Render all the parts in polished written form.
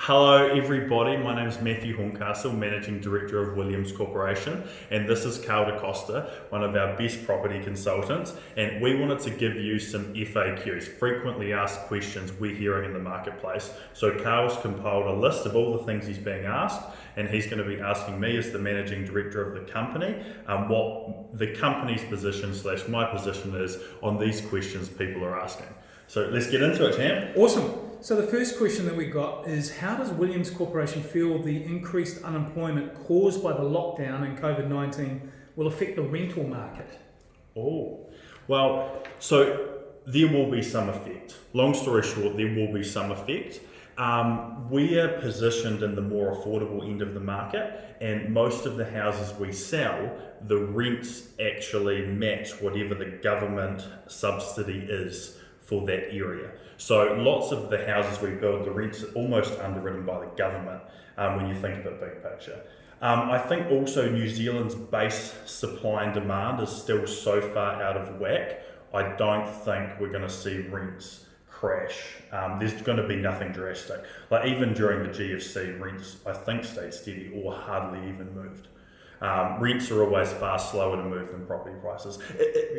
Hello everybody, my name is Matthew Horncastle, Managing Director of Williams Corporation, and this is Carl DaCosta, one of our best property consultants, and we wanted to give you some FAQs, frequently asked questions we're hearing in the marketplace. So Carl's compiled a list of all the things he's being asked, and he's going to be asking me as the Managing Director of the company what the company's position / my position is on these questions people are asking. So let's get into it, champ. Awesome. So the first question that we got is, how does Williams Corporation feel the increased unemployment caused by the lockdown and COVID-19 will affect the rental market? Oh, well, so there will be some effect. Long story short, there will be some effect. We are positioned in the more affordable end of the market, and most of the houses we sell, the rents actually match whatever the government subsidy is for that area. So lots of the houses we build, the rents are almost underwritten by the government when you think of it big picture. I think also New Zealand's base supply and demand is still so far out of whack, I don't think we're going to see rents crash. There's going to be nothing drastic. Like even during the GFC, rents I think stayed steady or hardly even moved. Rents are always far slower to move than property prices.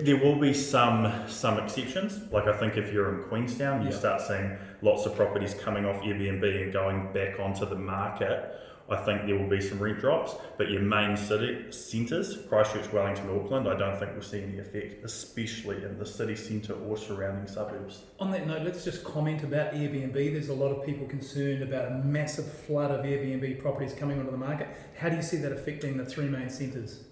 There will be some exceptions. Like I think if you're in Queenstown, you start seeing lots of properties coming off Airbnb and going back onto the market. I think there will be some rent drops, but your main city centres, Christchurch, Wellington, Auckland, I don't think we'll see any effect, especially in the city centre or surrounding suburbs. On that note, let's just comment about Airbnb. There's a lot of people concerned about a massive flood of Airbnb properties coming onto the market. How do you see that affecting the three main centres?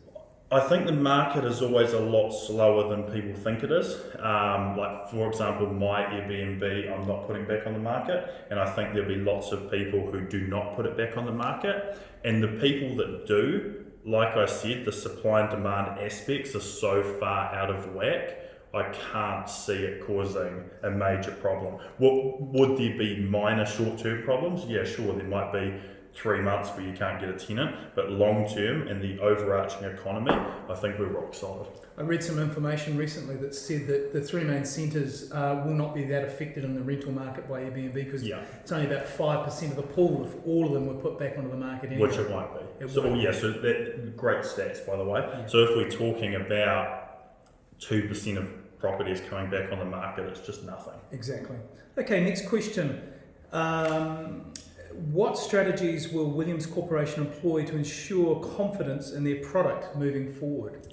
I think the market is always a lot slower than people think it is. Like for example, my Airbnb, I'm not putting back on the market, and I think there'll be lots of people who do not put it back on the market. And the people that do, like I said, the supply and demand aspects are so far out of whack, I can't see it causing a major problem. Would there be minor short-term problems? Yeah, sure, there might be 3 months where you can't get a tenant, but long term in the overarching economy, I think we're rock solid. I read some information recently that said that the three main centres will not be that affected in the rental market by Airbnb because it's only about 5% of the pool if all of them were put back onto the market anyway. Which it won't be. So that great stats, by the way. Yeah. So if we're talking about 2% of properties coming back on the market, it's just nothing. Exactly. Okay, next question. What strategies will Williams Corporation employ to ensure confidence in their product moving forward?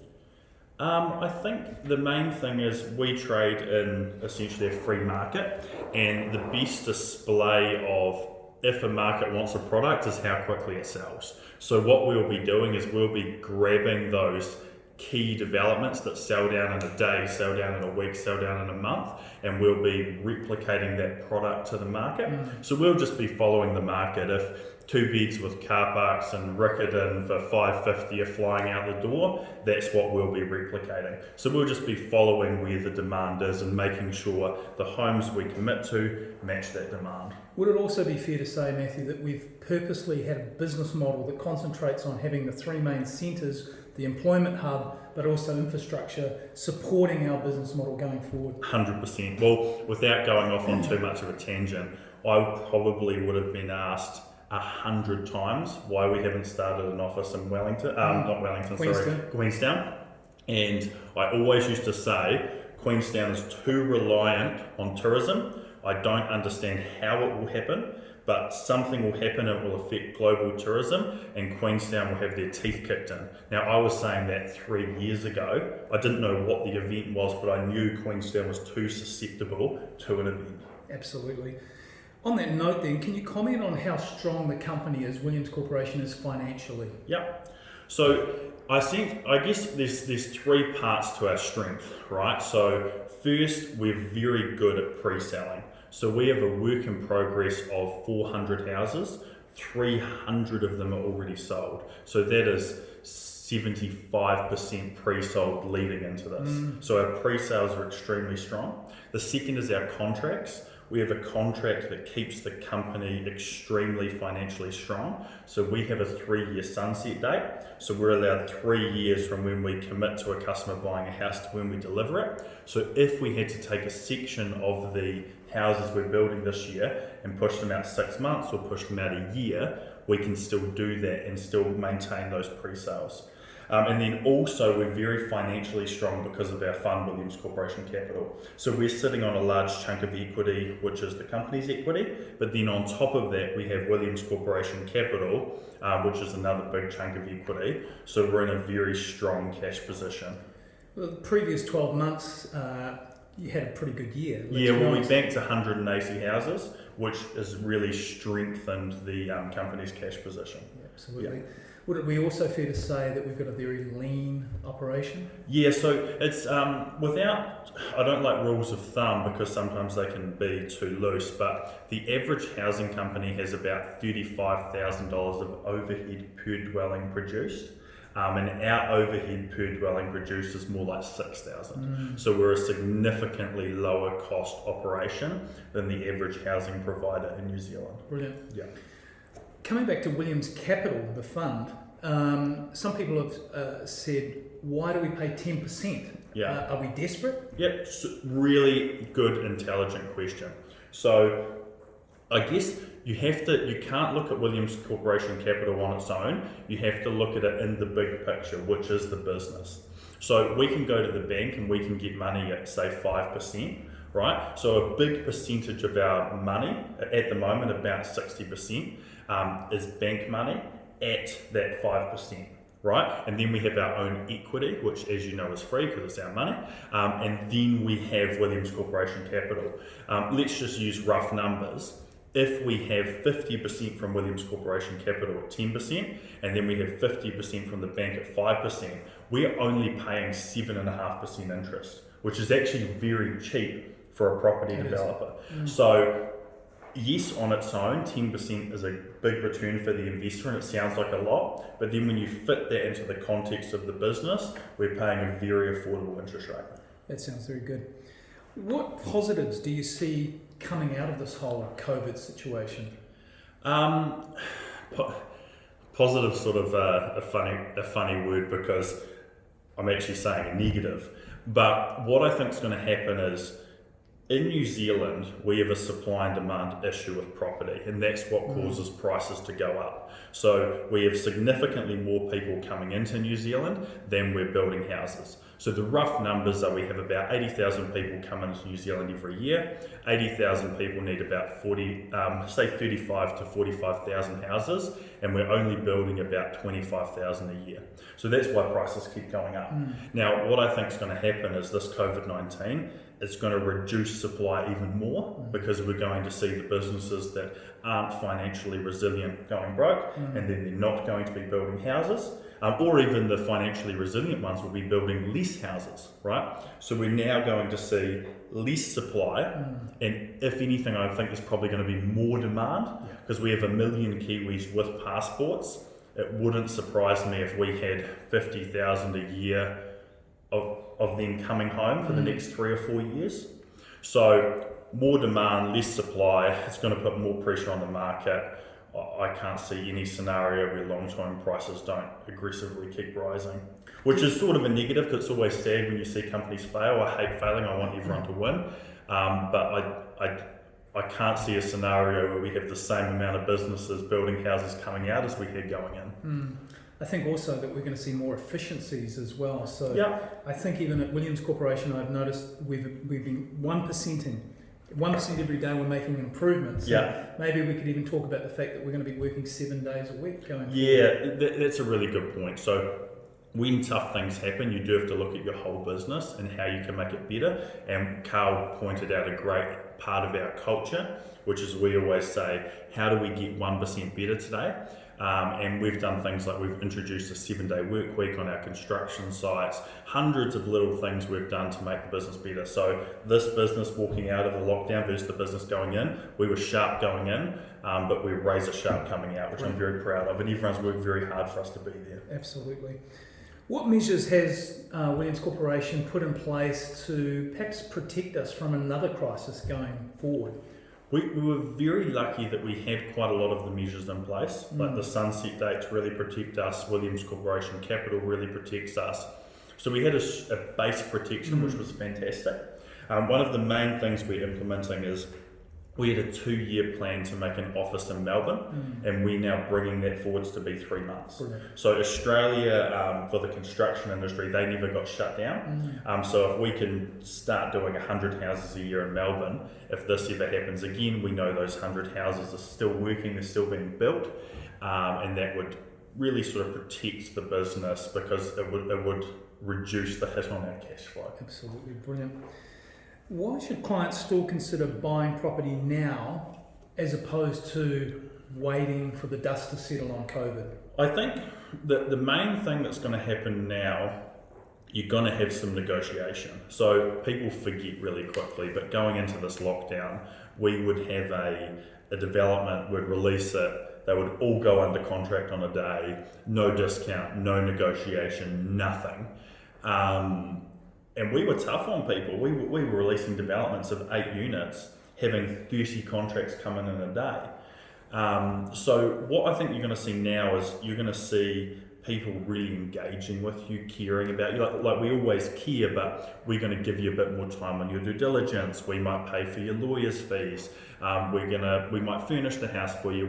I think the main thing is we trade in essentially a free market, and the best display of if a market wants a product is how quickly it sells. So what we'll be doing is we'll be grabbing those key developments that sell down in a day, sell down in a week, sell down in a month, and we'll be replicating that product to the market. So we'll just be following the market. If 2 beds with car parks and Riccarton for $550 are flying out the door, that's what we'll be replicating. So we'll just be following where the demand is and making sure the homes we commit to match that demand. Would it also be fair to say, Matthew, that we've purposely had a business model that concentrates on having the three main centres, the employment hub, but also infrastructure, supporting our business model going forward? 100%. Well, without going off on too much of a tangent, I probably would have been asked 100 times why we haven't started an office in Queenstown. And I always used to say, Queenstown is too reliant on tourism. I don't understand how it will happen, but something will happen and it will affect global tourism, and Queenstown will have their teeth kicked in. Now, I was saying that 3 years ago. I didn't know what the event was, but I knew Queenstown was too susceptible to an event. Absolutely. On that note then, can you comment on how strong the company is, Williams Corporation, is financially? Yeah. So I guess there's 3 parts to our strength, right? So first, we're very good at pre-selling. So we have a work in progress of 400 houses, 300 of them are already sold. So that is 75% pre-sold leading into this. So our pre-sales are extremely strong. The second is our contracts. We have a contract that keeps the company extremely financially strong. So we have a 3-year sunset date. So we're allowed 3 years from when we commit to a customer buying a house to when we deliver it. So if we had to take a section of the houses we're building this year and push them out 6 months or push them out a year, we can still do that and still maintain those pre-sales. And then also we're very financially strong because of our fund, Williams Corporation Capital. So we're sitting on a large chunk of equity, which is the company's equity, but then on top of that we have Williams Corporation Capital, which is another big chunk of equity. So we're in a very strong cash position. Well, the previous 12 months, you had a pretty good year. Yeah, well, we banked 180 houses, which has really strengthened the company's cash position. Yeah, absolutely. Yeah. Would it be also fair to say that we've got a very lean operation? Yeah, so it's without, I don't like rules of thumb because sometimes they can be too loose, but the average housing company has about $35,000 of overhead per dwelling produced. And our overhead per dwelling produced is more like 6,000. So we're a significantly lower cost operation than the average housing provider in New Zealand. Brilliant. Yeah. Coming back to Williams Capital, the fund, some people have said, why do we pay 10%? Yeah. Are we desperate? Yep, really good, intelligent question. So I guess you can't look at Williams Corporation Capital on its own. You have to look at it in the big picture, which is the business. So we can go to the bank and we can get money at say 5%, right? So a big percentage of our money at the moment, about 60%, is bank money at that 5%. Right, and then we have our own equity, which, as you know, is free because it's our money. And then we have Williams Corporation Capital. Let's just use rough numbers. If we have 50% from Williams Corporation Capital at 10%, and then we have 50% from the bank at 5%, we're only paying 7.5% interest, which is actually very cheap for a property developer. So yes, on its own, 10% is a big return for the investor and it sounds like a lot, but then when you fit that into the context of the business, we're paying a very affordable interest rate. That sounds very good. What positives do you see coming out of this whole COVID situation? Positive sort of a funny word because I'm actually saying a negative. But what I think is going to happen is in New Zealand, we have a supply and demand issue with property, and that's what causes prices to go up. So we have significantly more people coming into New Zealand than we're building houses. So the rough numbers are we have about 80,000 people come into New Zealand every year. 80,000 people need about 35 to 45,000 houses, and we're only building about 25,000 a year. So that's why prices keep going up. Now, what I think is going to happen is this COVID-19 is going to reduce supply even more because we're going to see the businesses that aren't financially resilient going broke, and then they're not going to be building houses. Or even the financially resilient ones will be building less houses, right? So we're now going to see less supply, and if anything, I think there's probably going to be more demand because we have 1 million Kiwis with passports. It wouldn't surprise me if we had 50,000 a year of them coming home for the next 3 or 4 years. So more demand, less supply, it's going to put more pressure on the market. I can't see any scenario where long-term prices don't aggressively keep rising, which is sort of a negative because it's always sad when you see companies fail. I hate failing, I want everyone to win, but I can't see a scenario where we have the same amount of businesses building houses coming out as we had going in. I think also that we're going to see more efficiencies as well. So I think even at Williams Corporation, I've noticed we've been 1%ing. 1% every day we're making improvements. Maybe we could even talk about the fact that we're going to be working 7 days a week going forward. That's a really good point. So when tough things happen, you do have to look at your whole business and how you can make it better. And Carl pointed out a great part of our culture, which is we always say, how do we get 1% better today? And we've done things like we've introduced a 7-day work week on our construction sites, hundreds of little things we've done to make the business better. So this business walking out of the lockdown versus the business going in, we were sharp going in, but we were razor sharp coming out, which I'm very proud of, and everyone's worked very hard for us to be there. Absolutely. What measures has Williams Corporation put in place to perhaps protect us from another crisis going forward? We were very lucky that we had quite a lot of the measures in place, like the sunset dates really protect us, Williams Corporation Capital really protects us. So we had a base protection, which was fantastic. One of the main things we're implementing is We had a 2-year plan to make an office in Melbourne, and we're now bringing that forwards to be 3 months. Brilliant. So Australia, for the construction industry, they never got shut down. So if we can start doing 100 houses a year in Melbourne, if this ever happens again, we know those 100 houses are still working, they're still being built, and that would really sort of protect the business because it would reduce the hit on our cash flow. Absolutely brilliant. Why should clients still consider buying property now as opposed to waiting for the dust to settle on COVID? I think that the main thing that's going to happen now, you're going to have some negotiation. So people forget really quickly, but going into this lockdown, we would have a development, we'd release it, they would all go under contract on a day, no discount, no negotiation, nothing. And we were tough on people. We were releasing developments of 8 units, having 30 contracts come in a day. So what I think you're going to see now is you're going to see people really engaging with you, caring about you. Like we always care, but we're going to give you a bit more time on your due diligence. We might pay for your lawyer's fees. We might furnish the house for you.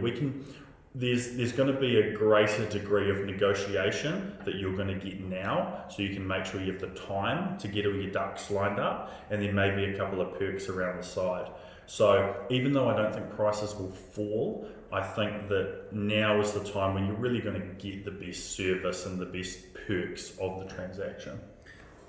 There's going to be a greater degree of negotiation that you're going to get now, so you can make sure you have the time to get all your ducks lined up, and then maybe a couple of perks around the side. So even though I don't think prices will fall, I think that now is the time when you're really going to get the best service and the best perks of the transaction.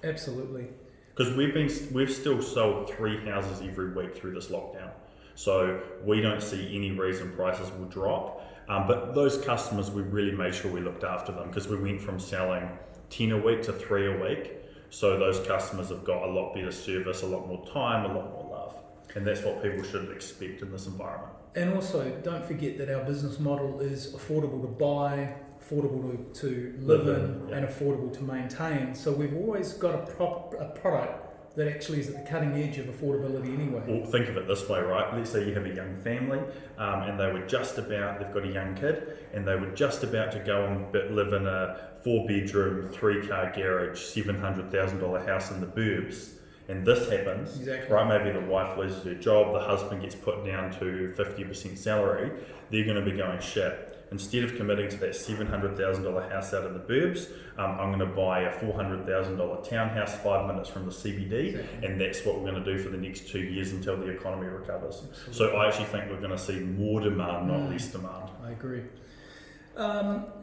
Absolutely. Because we've still sold 3 houses every week through this lockdown, so we don't see any reason prices will drop. But those customers, we really made sure we looked after them, because we went from selling 10 a week to 3 a week. So those customers have got a lot better service, a lot more time, a lot more love. And that's what people should expect in this environment. And also, don't forget that our business model is affordable to buy, affordable to live in, and affordable to maintain. So we've always got a product that actually is at the cutting edge of affordability anyway. Well, think of it this way, right? Let's say you have a young family, and they've got a young kid, and they were just about to go and live in a 4-bedroom, 3-car garage, $700,000 house in the burbs. And this happens, exactly. Right? Maybe the wife loses her job, the husband gets put down to 50% salary. They're going to be going, shit. Instead of committing to that $700,000 house out in the burbs, I'm going to buy a $400,000 townhouse 5 minutes from the CBD, exactly. And that's what we're going to do for the next 2 years until the economy recovers. Absolutely. So I actually think we're going to see more demand, not less demand. I agree.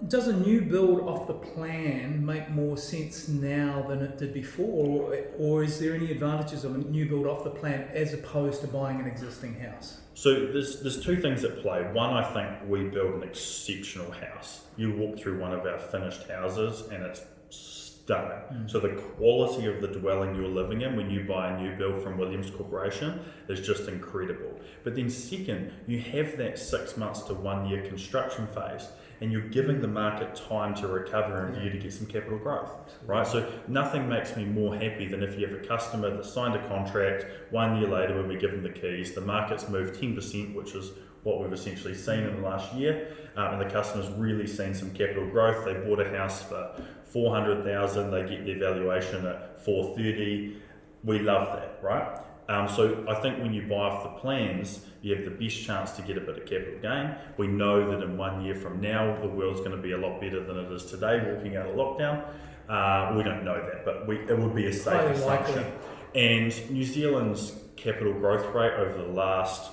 Does a new build off the plan make more sense now than it did before, or is there any advantages of a new build off the plan as opposed to buying an existing house? So there's 2 things at play. One, I think we build an exceptional house. You walk through one of our finished houses and it's stunning. So the quality of the dwelling you're living in when you buy a new build from Williams Corporation is just incredible. But then second, you have that 6 months to 1 year construction phase, and you're giving the market time to recover and for you to get some capital growth, right? So nothing makes me more happy than if you have a customer that signed a contract, 1 year later when we give them the keys, the market's moved 10%, which is what we've essentially seen in the last year, and the customer's really seen some capital growth. They bought a house for $400,000, they get their valuation at $430,000. We love that, right? So I think when you buy off the plans, you have the best chance to get a bit of capital gain. We know that in 1 year from now, the world's going to be a lot better than it is today, walking out of lockdown. We don't know that, but it would be a safe assumption. And New Zealand's capital growth rate over the last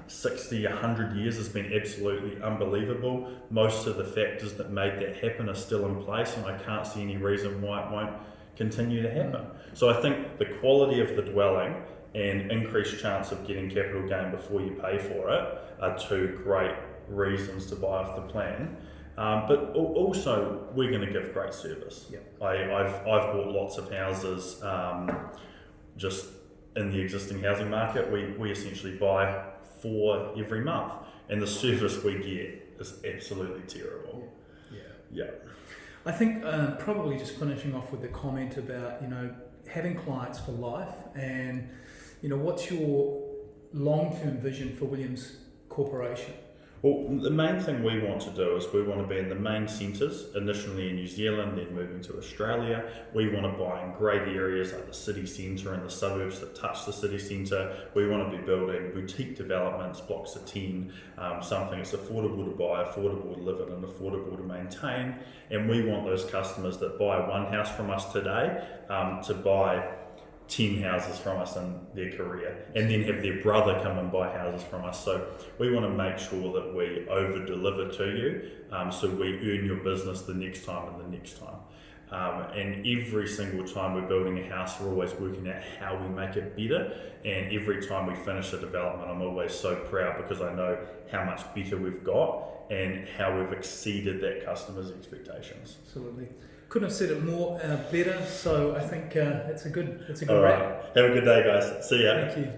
60, 100 years has been absolutely unbelievable. Most of the factors that made that happen are still in place, and I can't see any reason why it won't continue to happen. So I think the quality of the dwelling and increased chance of getting capital gain before you pay for it are 2 great reasons to buy off the plan. But also, we're going to give great service. Yep. I've bought lots of houses just in the existing housing market. We essentially buy 4 every month, and the service we get is absolutely terrible. Yeah. I think probably just finishing off with the comment about, having clients for life, and, what's your long-term vision for Williams Corporation? Well, the main thing we want to do is we want to be in the main centres, initially in New Zealand, then moving to Australia. We want to buy in great areas like the city centre and the suburbs that touch the city centre. We want to be building boutique developments, blocks of 10, something that's affordable to buy, affordable to live in, and affordable to maintain. And we want those customers that buy one house from us today to buy 10 houses from us in their career, and then have their brother come and buy houses from us. So we want to make sure that we over deliver to you, so we earn your business the next time and the next time. And every single time we're building a house, we're always working out how we make it better. And every time we finish a development, I'm always so proud because I know how much better we've got and how we've exceeded that customer's expectations. Absolutely. Couldn't have said it more better. So I think it's a good All wrap. right. Have a good day, guys. See ya. Thank you.